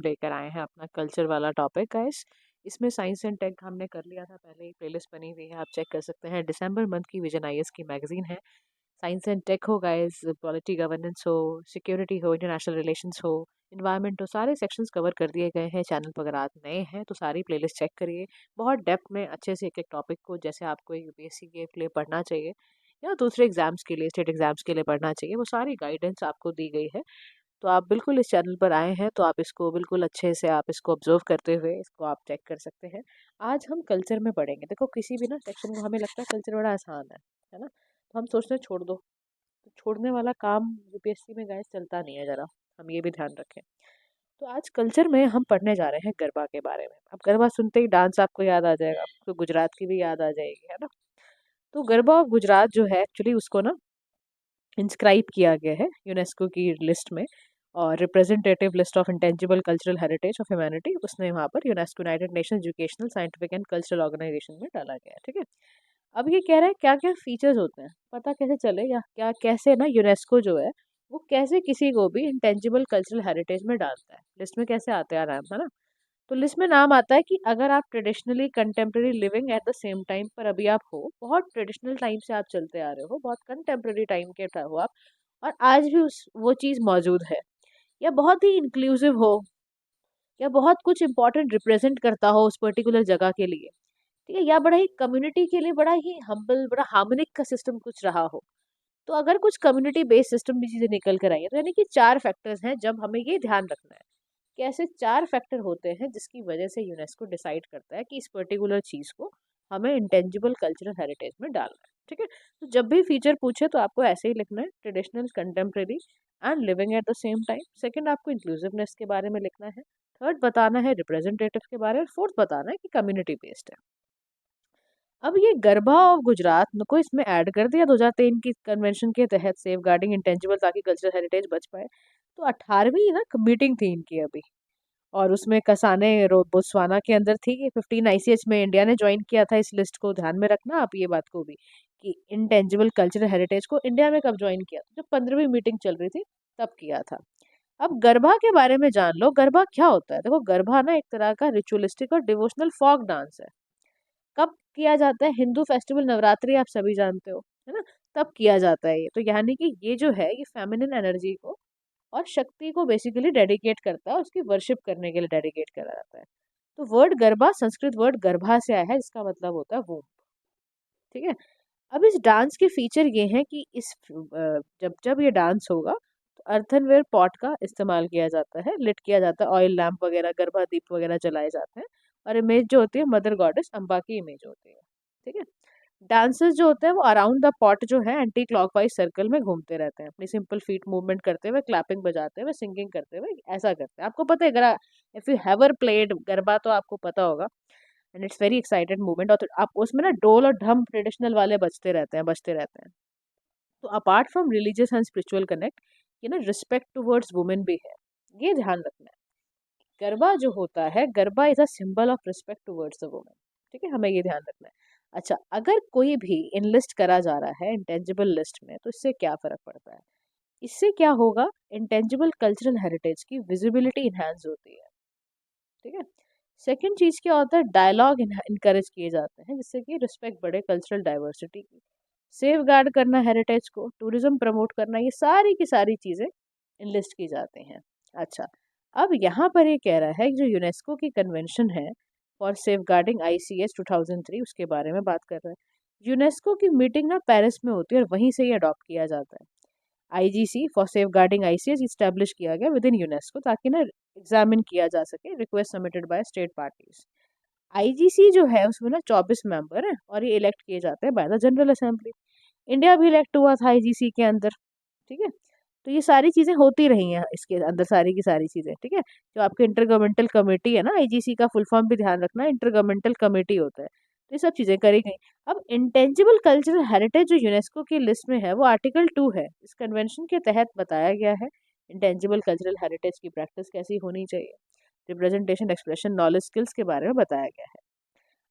लेकर आए हैं अपना कल्चर वाला टॉपिक गाइस। इसमें साइंस एंड टेक हमने कर लिया था पहले ही, प्लेलिस्ट बनी हुई है, आप चेक कर सकते हैं। दिसंबर मंथ की विजन आईएएस की मैगजीन है। साइंस एंड टेक हो गाइस, पॉलिटी गवर्नेंस हो, सिक्योरिटी हो, इंटरनेशनल रिलेशंस हो, इन्वायरमेंट हो, सारे सेक्शंस कवर कर दिए गए हैं। चैनल पर अगर आप नए हैं तो सारी प्लेलिस्ट चेक करिए। बहुत डेप्थ में अच्छे से एक एक टॉपिक को, जैसे आपको एक यूपीएससी के लिए पढ़ना चाहिए या दूसरे एग्जाम्स के लिए, स्टेट एग्जाम्स के लिए पढ़ना चाहिए, वो सारी गाइडेंस आपको दी गई है। तो आप बिल्कुल इस चैनल पर आए हैं तो आप इसको बिल्कुल अच्छे से आप इसको ऑब्जर्व करते हुए इसको आप चेक कर सकते हैं। आज हम कल्चर में पढ़ेंगे। देखो, किसी भी ना सेक्शन को हमें लगता है कल्चर बड़ा आसान है ना, तो हम सोचते हैं छोड़ दो। तो छोड़ने वाला काम यूपीएससी में गाइस चलता नहीं है, ज़रा हम ये भी ध्यान रखें। तो आज कल्चर में हम पढ़ने जा रहे हैं गरबा के बारे में। अब गरबा सुनते ही डांस आपको याद आ जाएगा, आपको गुजरात की भी याद आ जाएगी, है ना। तो गरबा ऑफ गुजरात जो है एक्चुअली उसको ना इंस्क्राइब किया गया है यूनेस्को की लिस्ट में, और representative list of intangible cultural heritage of humanity उसने वहाँ पर UNESCO, United Nation Educational Scientific and Cultural Organization में डाला गया है। ठीक है। अब ये कह रहा है क्या क्या फीचर्स होते हैं, पता कैसे चले, या क्या कैसे ना यूनेस्को जो है वो कैसे किसी को भी इंटेंजिबल कल्चरल हेरिटेज में डालता है, लिस्ट में कैसे आते हैं आराम, है ना। तो लिस्ट में नाम आता है कि अगर आप traditionally contemporary living at the same time पर अभी आप हो, बहुत ट्रेडिशनल टाइम से आप चलते आ रहे हो, बहुत कंटेम्प्रेरी टाइम के हो आप, और आज भी उस वो चीज़ मौजूद है, या बहुत ही इंक्लूसिव हो, या बहुत कुछ इंपॉर्टेंट रिप्रेजेंट करता हो उस पर्टिकुलर जगह के लिए, ठीक है, या बड़ा ही कम्युनिटी के लिए बड़ा ही हम्बल, बड़ा हार्मोनिक का सिस्टम कुछ रहा हो। तो अगर कुछ कम्युनिटी बेस्ड सिस्टम भी चीज़ें निकल कर आई है, तो यानी कि 4 फैक्टर्स हैं जब हमें ये ध्यान रखना है कि ऐसे 4 फैक्टर होते हैं जिसकी वजह से यूनेस्को डिसाइड करता है कि इस पर्टिकुलर चीज़ को हमें इंटेंजिबल कल्चरल हेरिटेज में डालना है। ठीक है। तो जब भी फीचर पूछे तो आपको ऐसे ही लिखना है, traditional, contemporary and living at the same time. Second, आपको इंक्लूसिवनेस के बारे में लिखना है। थर्ड बताना है रिप्रेजेंटेटिव के बारे में। फोर्थ बताना है कि कम्युनिटी बेस्ड है। अब ये गरबा ऑफ गुजरात को इसमें ऐड कर दिया 2003 की कन्वेंशन के तहत, सेफ गार्डिंग इंटेंजिबल, ताकि कल्चरल हेरिटेज बच पाए। तो 18वीं ना मीटिंग थी इनकी अभी, और उसमें कसाने बोत्सवाना के अंदर थी कि 15 आईसीएच में इंडिया ने ज्वाइन किया था। इस लिस्ट को ध्यान में रखना आप, ये बात को भी, कि इंटेंजिबल कल्चरल हेरिटेज को इंडिया में कब ज्वाइन किया था, जब 15वीं मीटिंग चल रही थी तब किया था। अब गरबा के बारे में जान लो। गरबा क्या होता है? देखो, गरबा ना एक तरह का रिचुअलिस्टिक और डिवोशनल फॉक डांस है। कब किया जाता है? हिंदू फेस्टिवल नवरात्रि आप सभी जानते हो, है ना, तब किया जाता है ये। तो यानी कि ये जो है ये फेमिनिन एनर्जी को और शक्ति को बेसिकली डेडिकेट करता है, उसकी वर्शिप करने के लिए डेडिकेट करा जाता है। तो वर्ड गरबा संस्कृत वर्ड गर्भा से आया है, जिसका मतलब होता है वomb। ठीक है। अब इस डांस के फीचर ये हैं कि जब जब ये डांस होगा तो अर्थनवेयर पॉट का इस्तेमाल किया जाता है, लिट किया जाता है, ऑयल लैम्प वगैरह, गरबा दीप वगैरह जलाए जाते हैं, और इमेज जो होती है मदर गॉडेस अम्बा की इमेज होती है। ठीक है। डांसर्स जो होते हैं वो अराउंड द पॉट जो है एंटी क्लॉकवाइज सर्कल में घूमते रहते हैं, अपनी सिंपल फीट मूवमेंट करते हुए, क्लैपिंग बजाते हुए, सिंगिंग करते हुए, ऐसा करते हैं। आपको पता है, अगर इफ यू हैवर प्लेड गरबा तो आपको पता होगा, and it's very excited movement. और तो आप उसमें ना डोल और ढम ट्रेडिशनल वाले बजते रहते हैं। तो apart from religious and spiritual connect, ये ना रिस्पेक्ट टुवर्ड्स वुमेन भी है, ये ध्यान रखना है। गरबा जो होता है, garba is a symbol of respect towards the women. ठीक है, हमें ये ध्यान रखना है। अच्छा, अगर कोई भी इनलिस्ट करा जा रहा है इंटेंजिबल लिस्ट में, तो इससे क्या फर्क पड़ता है? इससे क्या होगा? इंटेंजिबल कल्चरल हेरिटेज की विजिबिलिटी इन्हांस होती है। ठीक है। सेकंड चीज क्या होता है? डायलॉग इनकरेज किए जाते हैं, जिससे कि रिस्पेक्ट बढ़े कल्चरल डाइवर्सिटी की, सेफ गार्ड करना हेरिटेज को, टूरिज्म प्रमोट करना, ये सारी की सारी चीजें इनलिस्ट की जाती हैं। अच्छा, अब यहाँ पर ये कह रहा है कि जो यूनेस्को की कन्वेंशन है फॉर सेफ गार्डिंग आईसीएस 2003, उसके बारे में बात कर रहा है। यूनेस्को की मीटिंग ना पेरिस में होती है, और वहीं से ही अडॉप्ट किया जाता है। IGC for safe guarding ICS establish किया गया विद इन यूनेस्को, ताकि ना एग्जामिन किया जा सके request submitted by state parties. IGC जो है उसमें ना 24 मेंबर है, और ये इलेक्ट किए जाते हैं by the general assembly. India भी इलेक्ट हुआ था आईजीसी के अंदर। ठीक है। तो ये सारी चीजें होती रही हैं इसके अंदर, सारी की सारी चीजें। ठीक है। जो आपके इंटर गवर्नमेंटल कमेटी है ना, आईजीसी का फुल फॉर्म भी ध्यान रखना, इंटर गवर्नमेंटल कमेटी होता है। तो ये सब चीजें करी गई। अब इंटेंजिबल कल्चरल हेरिटेज जो यूनेस्को की लिस्ट में है वो आर्टिकल 2 है। इस कन्वेंशन के तहत बताया गया है इंटेंजिबल कल्चरल हेरिटेज की प्रैक्टिस कैसी होनी चाहिए, रिप्रेजेंटेशन, एक्सप्रेशन, नॉलेज, स्किल्स के बारे में बताया गया है।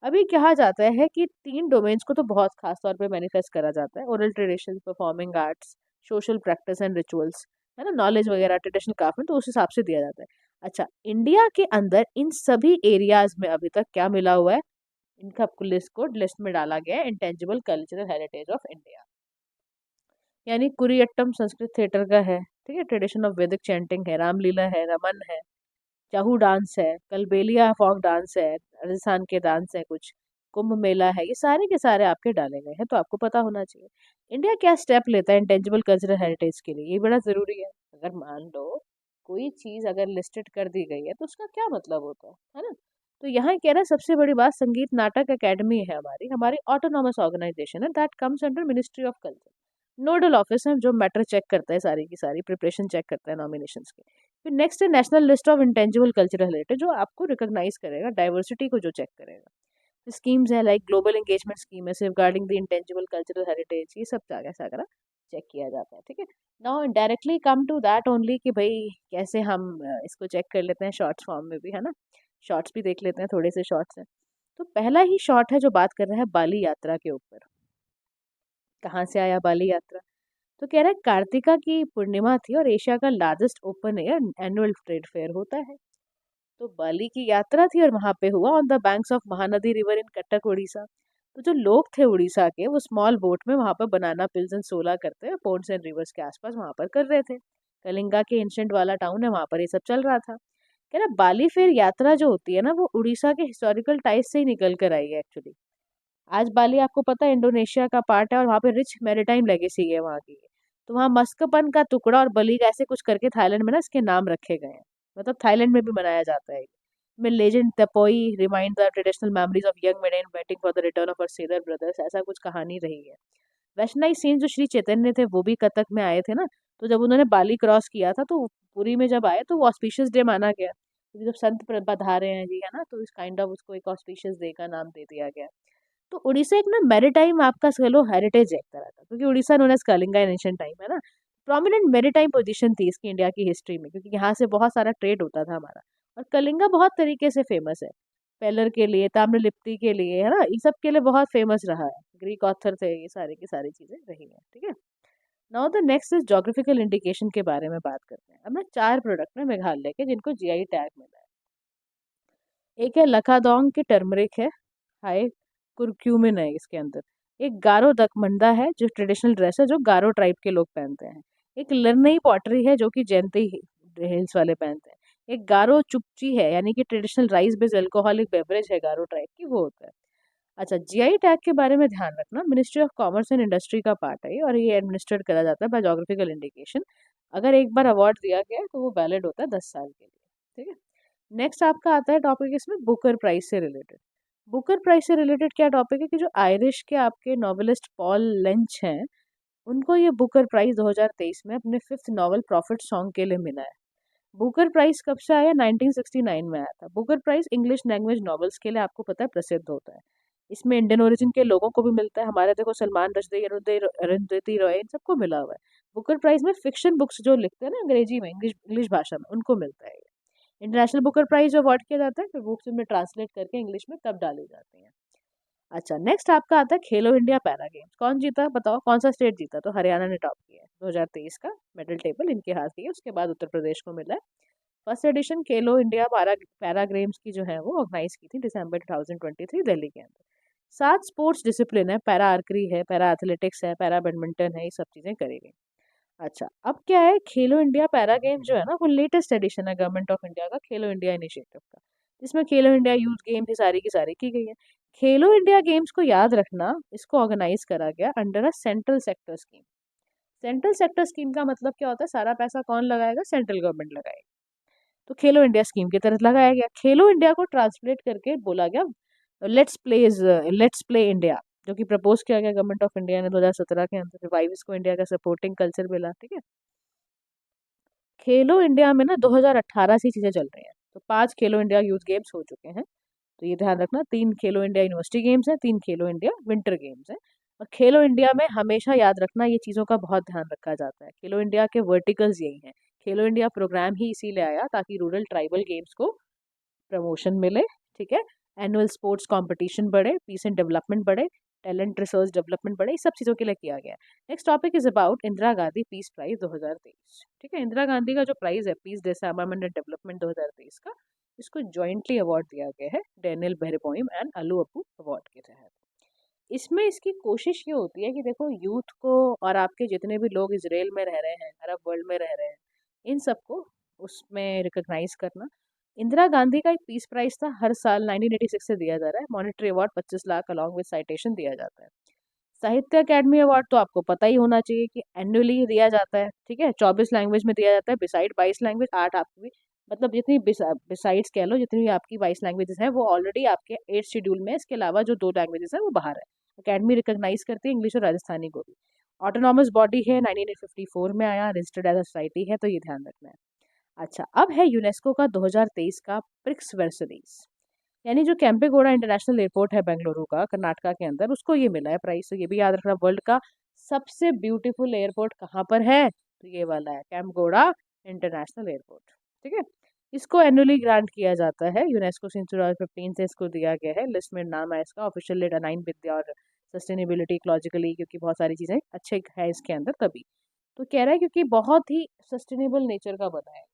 अभी कहा जाता है कि 3 डोमेन्स को तो बहुत खास तौर पे मैनिफेस्ट करा जाता है: oral tradition, performing arts, social practice and rituals, है ना, नॉलेज वगैरह, ट्रेडिशनल क्राफ्ट में, तो उस हिसाब से दिया जाता है। अच्छा, इंडिया के अंदर इन सभी एरियाज में अभी तक क्या मिला हुआ है? इनका लिस्ट में डाला गया है intangible cultural heritage of India. यानी कुरियट्टम संस्कृत थिएटर का है, ठीक है, ट्रेडिशन ऑफ वैदिक चैंटिंग है, रामलीला है, रमन है, चाहू डांस है, कलबेलिया फॉक डांस है, राजस्थान के डांस है कुछ, कुंभ मेला है, ये सारे के सारे आपके डाले गए हैं, तो आपको पता होना चाहिए इंडिया क्या स्टेप लेता है इंटेंजिबल कल्चरल हेरिटेज के लिए, ये बड़ा जरूरी है। अगर मान लो कोई चीज अगर लिस्टेड कर दी गई है तो उसका क्या मतलब होता है ना? तो यहाँ कह रहा है सबसे बड़ी बात, संगीत नाटक एकेडमी है हमारी, हमारी ऑटोनॉमस ऑर्गेनाइजेशन है, that comes under ministry of culture. Nodal office है जो मैटर चेक करता है, सारी की सारी प्रिपरेशन चेक करता है नॉमिनेशन के। फिर नेक्स्ट है national list of intangible cultural heritage, जो आपको रिकॉग्नाइज करेगा, डाइवर्सिटी को जो चेक करेगा। स्कीम्स है लाइक ग्लोबल एंगेजमेंट स्कीम है, safeguarding the intangible cultural heritage, ये सब क्या कैसा करा चेक किया जाता है, ठीक है। Now directly come to that only कि भाई कैसे हम इसको चेक कर लेते हैं शॉर्ट्स फॉर्म में भी, है ना। शॉर्ट्स भी देख लेते हैं, थोड़े से शॉर्ट्स हैं। तो पहला ही शॉर्ट है जो बात कर रहा है बाली यात्रा के ऊपर। कहाँ से आया बाली यात्रा? तो कह रहा है कार्तिका की पूर्णिमा थी और एशिया का largest open air annual trade fair होता है। तो बाली की यात्रा थी और वहां पे हुआ on the banks of Mahanadi river in Cuttack Orissa. तो जो लोग थे उड़ीसा के, वो स्मॉल बोट में वहां पर बनाना पिल्स एंड सोला करते हैं, पोन्ड्स एंड रिवर्स के आसपास वहां पर कर रहे थे। कलिंगा के एंशंट वाला टाउन है, वहां पर ये सब चल रहा था। कह रहा बाली फेयर यात्रा जो होती है ना, वो उड़ीसा के हिस्टोरिकल टाइज से ही निकल कर आई है एक्चुअली। आज बाली आपको पता है इंडोनेशिया का पार्ट है और वहाँ पे रिच मैरिटाइम लेगेसी है वहाँ की। तो वहाँ मस्कपन का टुकड़ा और बली का ऐसे कुछ करके थाईलैंड में ना इसके नाम रखे गए हैं। मतलब थाईलैंड में भी मनाया जाता है। में legend Tapoi remind the traditional memories of young men waiting for the return of our sailor brothers, ऐसा कुछ कहानी रही है। वैष्णव सीन जो श्री चैतन्य थे वो भी कथक में आए थे ना। तो जब उन्होंने बाली क्रॉस किया था तो पुरी में जब आए तो वो ऑस्पिशियस डे माना गया, क्योंकि जब संत पधारे हैं जी, है ना, तो इस काइंड ऑफ उसको एक ऑस्पिशियस डे का नाम दे दिया गया। तो उड़ीसा एक ना मैरीटाइम आपका कह हेरिटेज है एक तरह का, क्योंकि Orissa known as Kalinga in ancient time, है ना। प्रोमिनेंट मैरीटाइम पोजीशन थी इसकी इंडिया की हिस्ट्री में, क्योंकि यहाँ से बहुत सारा ट्रेड होता था हमारा। और कलिंगा बहुत तरीके से फेमस है, पेलर के लिए, ताम्रलिप्ति के लिए, है ना, इन सब के लिए बहुत फेमस रहा है। ग्रीक ऑथर थे, ये सारी की सारी चीजें रही हैं, ठीक है। Now the next is geographical indication के बारे में बात करते हैं। अब ना 4 प्रोडक्ट में मेघालय के जिनको जीआई टैग मिला है। एक है लखादोंग की टर्मरिक है, हाई कुरक्यूमिन है इसके अंदर। एक गारो दकमंडा है जो ट्रेडिशनल ड्रेस है जो गारो ट्राइब के लोग पहनते हैं। एक लर्नई पॉटरी है जो कि जयंती हिल्स वाले पहनते हैं। एक गारो चुपची है, यानी कि traditional rice based alcoholic beverage है गारो ट्राइब की, वो होता है। अच्छा, जीआई टैग के बारे में ध्यान रखना, ministry of commerce and industry का पार्ट है ये, और ये एडमिनिस्ट्रेट करा जाता है बाय जोग्राफिकल इंडिकेशन। अगर एक बार अवार्ड दिया गया है तो वो वैलिड होता है 10 साल के लिए, ठीक है। नेक्स्ट आपका आता है टॉपिक इसमें बुकर प्राइज से रिलेटेड। बुकर प्राइज से रिलेटेड क्या टॉपिक है कि जो आयरिश के आपके नॉवेलिस्ट पॉल लेंच हैं, उनको ये बुकर प्राइज 2023 में अपने 5th नॉवल प्रॉफिट सॉन्ग के लिए मिला है। बुकर प्राइज कब से आया? 1969 में आया था। Booker Prize English language novels के लिए आपको पता है प्रसिद्ध होता है। इसमें इंडियन ओरिजिन के लोगों को भी मिलता है, हमारे देखो सलमान रश्दी, अरुंधति रॉय, इन सबको मिला हुआ है। बुकर प्राइज में फिक्शन बुक्स जो लिखते हैं ना अंग्रेजी में, इंग्लिश इंग्लिश भाषा में, उनको मिलता है। इंटरनेशनल बुकर प्राइज जो अवार्ड किया जाता है, फिर बुक्स में ट्रांसलेट करके इंग्लिश में तब डाली जाती हैं। अच्छा, नेक्स्ट आपका आता है खेलो इंडिया पैरा गेम्स। कौन जीता बताओ, कौन सा स्टेट जीता? तो हरियाणा ने टॉप किया है 2023 का मेडल टेबल इनके हाथ ही है, उसके बाद उत्तर प्रदेश को मिला है। फर्स्ट एडिशन खेलो इंडिया पैरा गेम्स की जो है वो ऑर्गेनाइज की थी दिसंबर 2023 दिल्ली के अंदर। 7 स्पोर्ट्स डिसिप्लिन है, पैरा आर्करी है, पैरा एथलेटिक्स है, पैरा बैडमिंटन है, ये सब चीज़ें करी गई। अच्छा, अब क्या है, खेलो इंडिया पैरा गेम जो है ना, वो लेटेस्ट एडिशन है गवर्नमेंट ऑफ इंडिया का खेलो इंडिया इनिशिएटिव का, जिसमें खेलो इंडिया यूथ गेम्स सारी की सारी की गई है। खेलो इंडिया गेम्स को याद रखना, इसको ऑर्गेनाइज करा गया under a central sector scheme. Central sector scheme का मतलब क्या होता है? सारा पैसा कौन लगाएगा? सेंट्रल गवर्नमेंट लगाएगी। तो खेलो इंडिया स्कीम के तहत लगाया गया। खेलो इंडिया को ट्रांसलेट करके बोला गया लेट्स प्ले इंडिया, जो कि प्रपोज किया गया गवर्नमेंट ऑफ इंडिया ने 2017 के अंदर। रिवाइव इसको इंडिया का सपोर्टिंग कल्चर मिला, ठीक है। खेलो इंडिया में ना 2018 से चीज़ें चल रही हैं, तो 5 खेलो इंडिया यूथ गेम्स हो चुके हैं। तो ये ध्यान रखना, 3 खेलो इंडिया यूनिवर्सिटी गेम्स हैं, 3 खेलो इंडिया विंटर गेम्स हैं। और खेलो इंडिया में हमेशा याद रखना, ये चीज़ों का बहुत ध्यान रखा जाता है। खेलो इंडिया के वर्टिकल्स यही हैं। खेलो इंडिया प्रोग्राम ही इसीलिए आया ताकि रूरल ट्राइबल गेम्स को प्रमोशन मिले, ठीक है। एनुअल स्पोर्ट्स कंपटीशन बढ़े, पीस एंड डेवलपमेंट बढ़े, टैलेंट रिसर्च डेवलपमेंट बढ़े, इस सब चीज़ों के लिए किया गया है। Next topic is about Indira Gandhi peace prize 2023। ठीक है, इंदिरा गांधी का जो प्राइज है पीस डिसआर्मामेंट एंड डेवलपमेंट 2023 का, इसको जॉइंटली अवार्ड दिया गया है डेनियल बेरबोइम एंड अलू अप्पू अवार्ड के तहत। इसमें इसकी कोशिश ये होती है कि देखो यूथ को और आपके जितने भी लोग इसराइल में रह रहे हैं, अरब वर्ल्ड में रह रहे हैं, इन सबको उसमें रिकॉग्नाइज करना। इंदिरा गांधी का एक पीस प्राइज था, हर साल 1986 से दिया जा रहा है। Monetary award 25 lakh along with citation दिया जाता है। साहित्य अकेडमी अवार्ड तो आपको पता ही होना चाहिए कि एनुअली दिया जाता है। ठीक है, 24 लैंग्वेज में दिया जाता है, बिसाइड 22 लैंग्वेज, 8 आपकी, मतलब जितनी बिसाइड्स कह लो, जितनी भी आपकी 22 लैंग्वेजेस हैं वो ऑलरेडी आपके 8 शेड्यूल में, इसके अलावा जो 2 लैंग्वेजेस हैं वो बाहर है। अकेडमी रिकॉग्नाइज करती है इंग्लिश और राजस्थानी को भी। ऑटोनॉमस बॉडी है, 1954 में आया, रजिस्टर्ड एज अ सोसाइटी है, तो ये ध्यान रखना है। अच्छा, अब है यूनेस्को का 2023 का प्रिक्स वर्सरीज, यानी जो कैंपेगौड़ा इंटरनेशनल एयरपोर्ट है बेंगलुरु का, कर्नाटका के अंदर, उसको ये मिला है प्राइस। तो ये भी याद रखना, वर्ल्ड का सबसे ब्यूटीफुल एयरपोर्ट कहाँ पर है, तो ये वाला है, कैंपेगौड़ा इंटरनेशनल एयरपोर्ट। ठीक है, इसको एनुअली ग्रांट किया जाता है, यूनेस्को सिंस 2015 से इसको दिया गया है। लिस्ट में नाम है इसका, ऑफिशियल लेट अलाइन विद और सस्टेनेबिलिटी इकोलॉजिकली, क्योंकि बहुत सारी चीज़ें अच्छे है इसके अंदर, तभी तो कह रहा है क्योंकि बहुत ही सस्टेनेबल नेचर का बना है,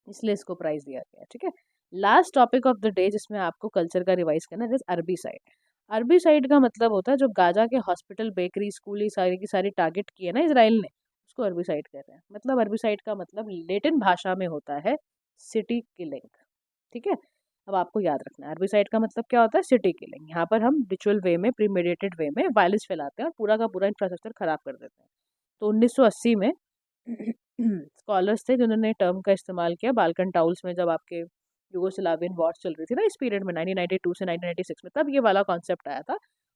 इसलिए इसको प्राइज दिया गया है। ठीक है, last topic of the day जिसमें आपको कल्चर का रिवाइज करना है, अरबी साइड। अरबी साइड का मतलब होता है जो गाजा के हॉस्पिटल, बेकरी, स्कूल, ये सारी की सारी टारगेट की है ना इसराइल ने, उसको अरबी साइड कहते हैं। मतलब अरबी साइड का मतलब लेटिन भाषा में होता है सिटी किलिंग। ठीक है, अब आपको याद रखना है अरबी साइड का मतलब क्या होता है, सिटी किलिंग। यहाँ पर हम रिचुअल वे में, प्रीमेडिटेड वे में वायलेंस फैलाते हैं और पूरा का पूरा इंफ्रास्ट्रक्चर खराब कर देते हैं। तो 1980 में स्कॉलर्स थे जिन्होंने टर्म का इस्तेमाल किया बाल्कन टाउल्स में, जब आपके यूगोस्लावियन वॉर चल रही थी ना, इस पीरियड में 1992 से 1996 में, तब ये वाला कॉन्सेप्ट आया था